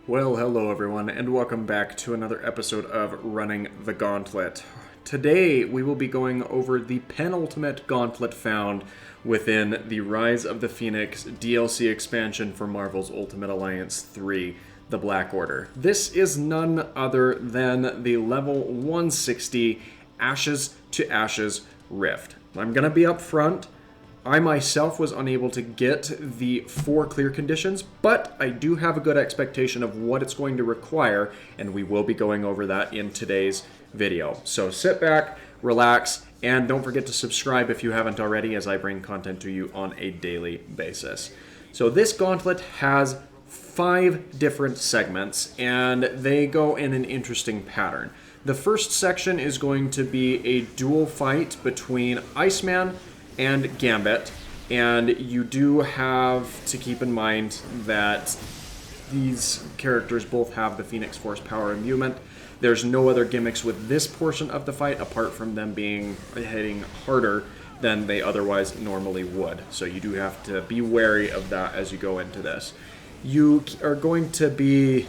Well, hello everyone, and welcome back to another episode of Running the Gauntlet. Today, we will be going over the penultimate gauntlet found within the Rise of the Phoenix DLC expansion for Marvel's Ultimate Alliance 3, the Black Order. This is none other than the level 160 Ashes to Ashes Rift. I'm going to be upfront. I myself was unable to get the 4 clear conditions, but I do have a good expectation of what it's going to require, and we will be going over that in today's video. So sit back, relax, and don't forget to subscribe if you haven't already, as I bring content to you on a daily basis. So this gauntlet has 5 different segments, and they go in an interesting pattern. The first section is going to be a dual fight between Iceman and Gambit, and you do have to keep in mind that these characters both have the Phoenix Force power imbuement. There's no other gimmicks with this portion of the fight apart from them being hitting harder than they otherwise normally would. So you do have to be wary of that as you go into this. You are going to be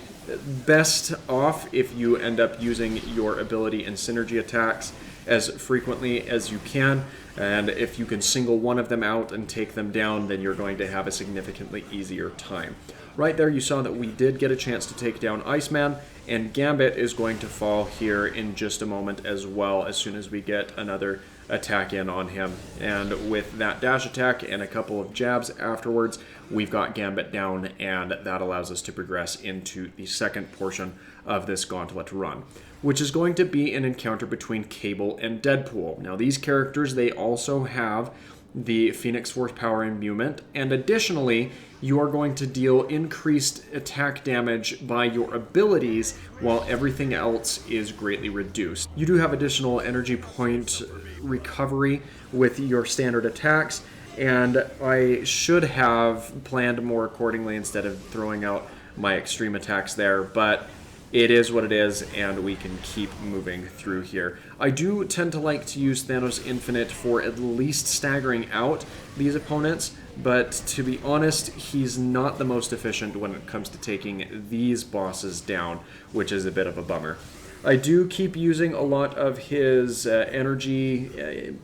best off if you end up using your ability and synergy attacks as frequently as you can, and if you can single one of them out and take them down, then you're going to have a significantly easier time. Right there you saw that we did get a chance to take down Iceman, and Gambit is going to fall here in just a moment as well, as soon as we get another attack in on him. And with that dash attack and a couple of jabs afterwards, we've got Gambit down, and that allows us to progress into the second portion of this gauntlet run, which is going to be an encounter between Cable and Deadpool. Now these characters, they also have the Phoenix Force power imbuement, and additionally, you are going to deal increased attack damage by your abilities while everything else is greatly reduced. You do have additional energy point recovery with your standard attacks, and I should have planned more accordingly instead of throwing out my extreme attacks there, but it is what it is, and we can keep moving through here. I do tend to like to use Thanos Infinite for at least staggering out these opponents, but to be honest, he's not the most efficient when it comes to taking these bosses down, which is a bit of a bummer. I do keep using a lot of his energy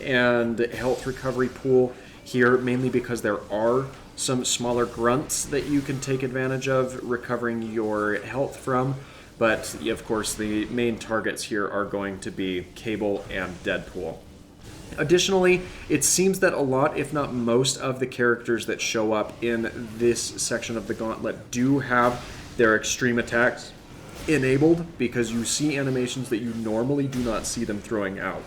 and health recovery pool here, mainly because there are some smaller grunts that you can take advantage of recovering your health from, but of course the main targets here are going to be Cable and Deadpool. Additionally, it seems that a lot, if not most, of the characters that show up in this section of the gauntlet do have their extreme attacks enabled, because you see animations that you normally do not see them throwing out.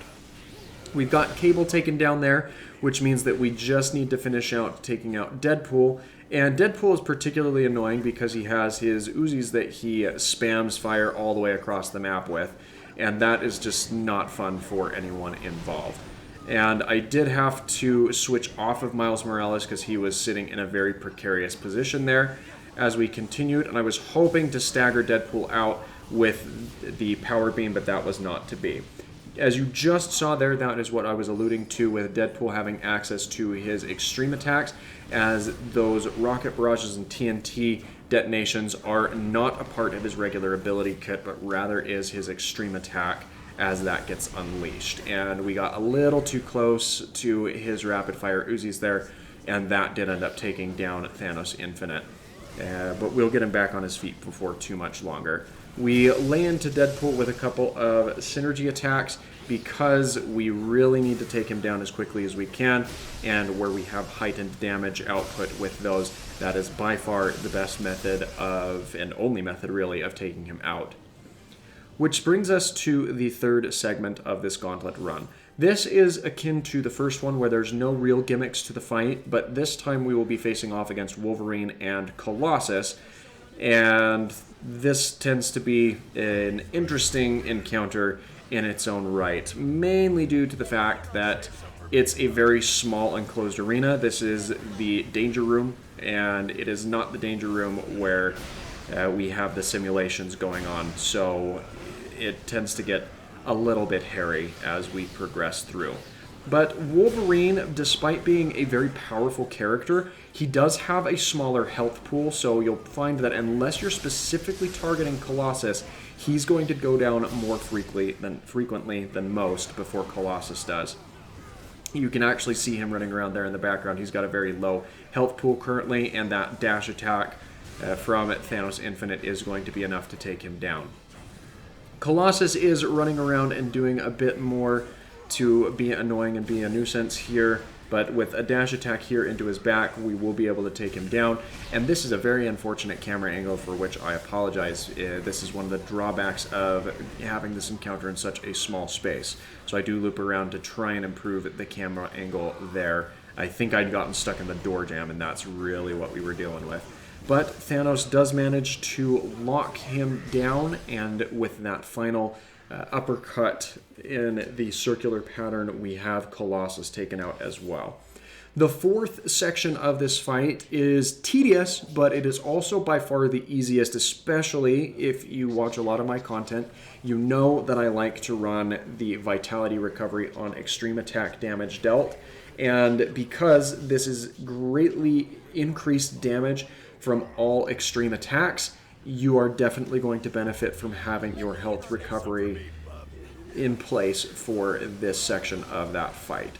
We've got Cable taken down there, which means that we just need to finish out taking out Deadpool. And Deadpool is particularly annoying because he has his Uzis that he spams fire all the way across the map with, and that is just not fun for anyone involved. And I did have to switch off of Miles Morales because he was sitting in a very precarious position there as we continued, and I was hoping to stagger Deadpool out with the power beam, but that was not to be. As you just saw there, that is what I was alluding to with Deadpool having access to his extreme attacks, as those rocket barrages and TNT detonations are not a part of his regular ability kit, but rather is his extreme attack as that gets unleashed. And we got a little too close to his rapid fire Uzis there, and that did end up taking down Thanos Infinite. But we'll get him back on his feet before too much longer. We lay into Deadpool with a couple of synergy attacks because we really need to take him down as quickly as we can, and where we have heightened damage output with those, that is by far the best method of, and only method really, of taking him out. Which brings us to the third segment of this gauntlet run. This is akin to the first one, where there's no real gimmicks to the fight, but this time we will be facing off against Wolverine and Colossus, and this tends to be an interesting encounter in its own right, mainly due to the fact that it's a very small enclosed arena. This is the danger room, and it is not the danger room where we have the simulations going on, so it tends to get a little bit hairy as we progress through. But Wolverine, despite being a very powerful character, he does have a smaller health pool, so you'll find that unless you're specifically targeting Colossus, he's going to go down more frequently than most before Colossus does. You can actually see him running around there in the background. He's got a very low health pool currently, and that dash attack from Thanos Infinite is going to be enough to take him down. Colossus is running around and doing a bit more to be annoying and be a nuisance here, but with a dash attack here into his back, we will be able to take him down. And this is a very unfortunate camera angle for which I apologize. This is one of the drawbacks of having this encounter in such a small space. So I do loop around to try and improve the camera angle there. I think I'd gotten stuck in the door jam, and that's really what we were dealing with. But Thanos does manage to lock him down, and with that final uppercut in the circular pattern, we have Colossus taken out as well. The fourth section of this fight is tedious, but it is also by far the easiest, especially if you watch a lot of my content. You know that I like to run the Vitality Recovery on extreme attack damage dealt, and because this is greatly increased damage from all extreme attacks, you are definitely going to benefit from having your health recovery in place for this section of that fight,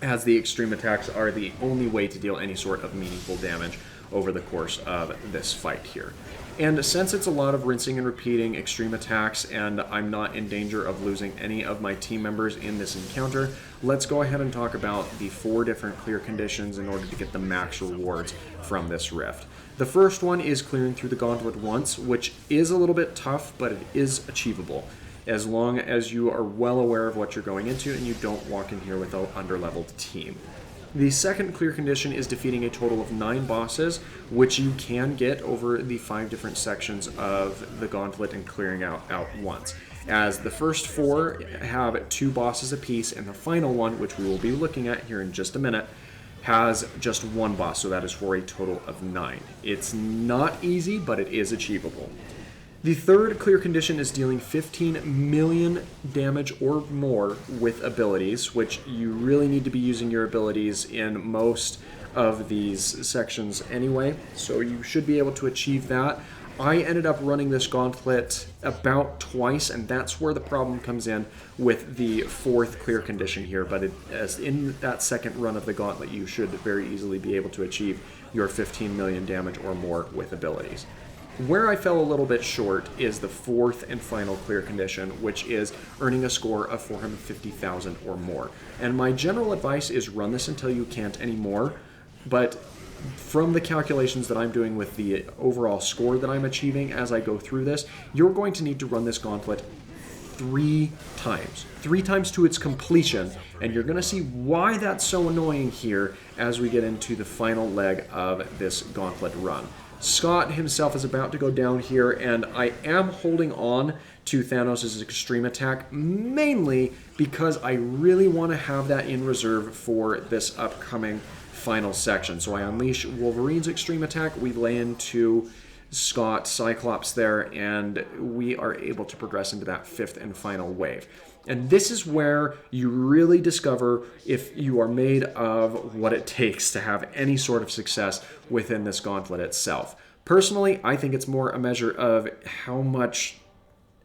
as the extreme attacks are the only way to deal any sort of meaningful damage over the course of this fight here. And since it's a lot of rinsing and repeating extreme attacks, and I'm not in danger of losing any of my team members in this encounter, let's go ahead and talk about the 4 different clear conditions in order to get the max rewards from this rift. The first one is clearing through the gauntlet once, which is a little bit tough, but it is achievable, as long as you are well aware of what you're going into and you don't walk in here with an underleveled team. The second clear condition is defeating a total of 9 bosses, which you can get over the 5 different sections of the gauntlet and clearing out once. As the first 4 have 2 bosses apiece, and the final one, which we will be looking at here in just a minute, has just 1 boss, so that is for a total of 9. It's not easy, but it is achievable. The third clear condition is dealing 15 million damage or more with abilities, which you really need to be using your abilities in most of these sections anyway, so you should be able to achieve that. I ended up running this gauntlet about twice, and that's where the problem comes in with the 4th clear condition here, but as in that second run of the gauntlet, you should very easily be able to achieve your 15 million damage or more with abilities. Where I fell a little bit short is the 4th and final clear condition, which is earning a score of 450,000 or more. And my general advice is run this until you can't anymore, but from the calculations that I'm doing with the overall score that I'm achieving as I go through this, you're going to need to run this gauntlet 3 times to its completion, and you're going to see why that's so annoying here as we get into the final leg of this gauntlet run. Scott himself is about to go down here, and I am holding on to Thanos' extreme attack, mainly because I really want to have that in reserve for this upcoming final section. So I unleash Wolverine's extreme attack, we lay into Scott, Cyclops there, and we are able to progress into that 5th and final wave. And this is where you really discover if you are made of what it takes to have any sort of success within this gauntlet itself. Personally, I think it's more a measure of how much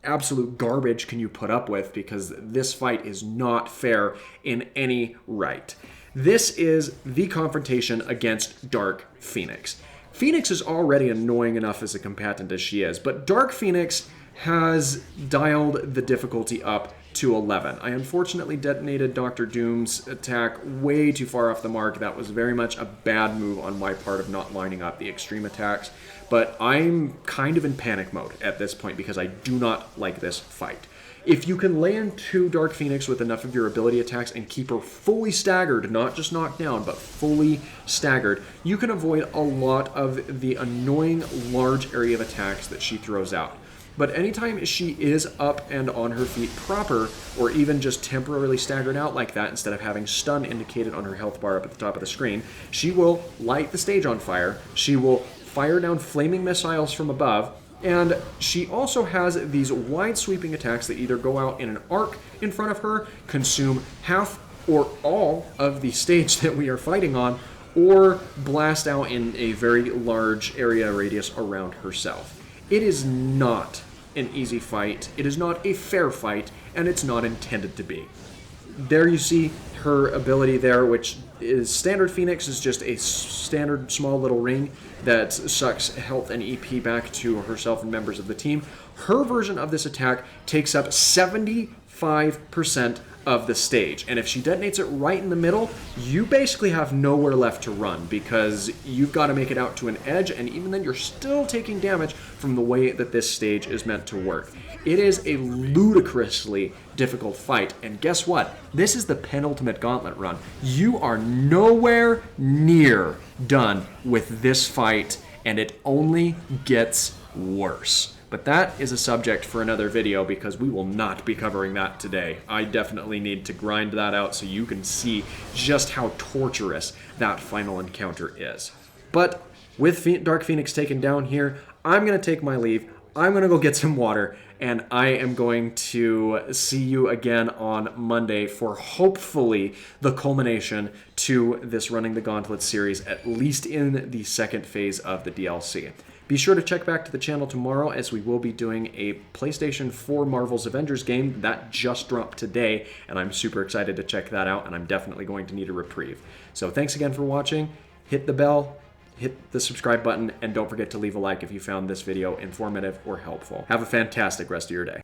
absolute garbage can you put up with, because this fight is not fair in any right. This is the confrontation against Dark Phoenix. Phoenix is already annoying enough as a combatant as she is, but Dark Phoenix has dialed the difficulty up to 11. I unfortunately detonated Dr. Doom's attack way too far off the mark. That was very much a bad move on my part of not lining up the extreme attacks, but I'm kind of in panic mode at this point because I do not like this fight. If you can lay into Dark Phoenix with enough of your ability attacks and keep her fully staggered, not just knocked down, but fully staggered, you can avoid a lot of the annoying large area of attacks that she throws out. But anytime she is up and on her feet proper, or even just temporarily staggered out like that instead of having stun indicated on her health bar up at the top of the screen, she will light the stage on fire, she will fire down flaming missiles from above, and she also has these wide sweeping attacks that either go out in an arc in front of her, consume half or all of the stage that we are fighting on, or blast out in a very large area radius around herself. It is not an easy fight, it is not a fair fight, and it's not intended to be. There you see her ability there, which is standard Phoenix, is just a standard small little ring that sucks health and EP back to herself and members of the team. Her version of this attack takes up 75% of the stage, and if she detonates it right in the middle, you basically have nowhere left to run, because you've got to make it out to an edge, and even then you're still taking damage from the way that this stage is meant to work. It is a ludicrously difficult fight, and guess what? This is the penultimate gauntlet run. You are nowhere near done with this fight, and it only gets worse. But that is a subject for another video, because we will not be covering that today. I definitely need to grind that out so you can see just how torturous that final encounter is. But with Dark Phoenix taken down here, I'm going to take my leave. I'm going to go get some water, and I am going to see you again on Monday for hopefully the culmination to this Running the Gauntlet series, at least in the second phase of the DLC. Be sure to check back to the channel tomorrow, as we will be doing a PlayStation 4 Marvel's Avengers game that just dropped today, and I'm super excited to check that out, and I'm definitely going to need a reprieve. So thanks again for watching. Hit the bell, hit the subscribe button, and don't forget to leave a like if you found this video informative or helpful. Have a fantastic rest of your day.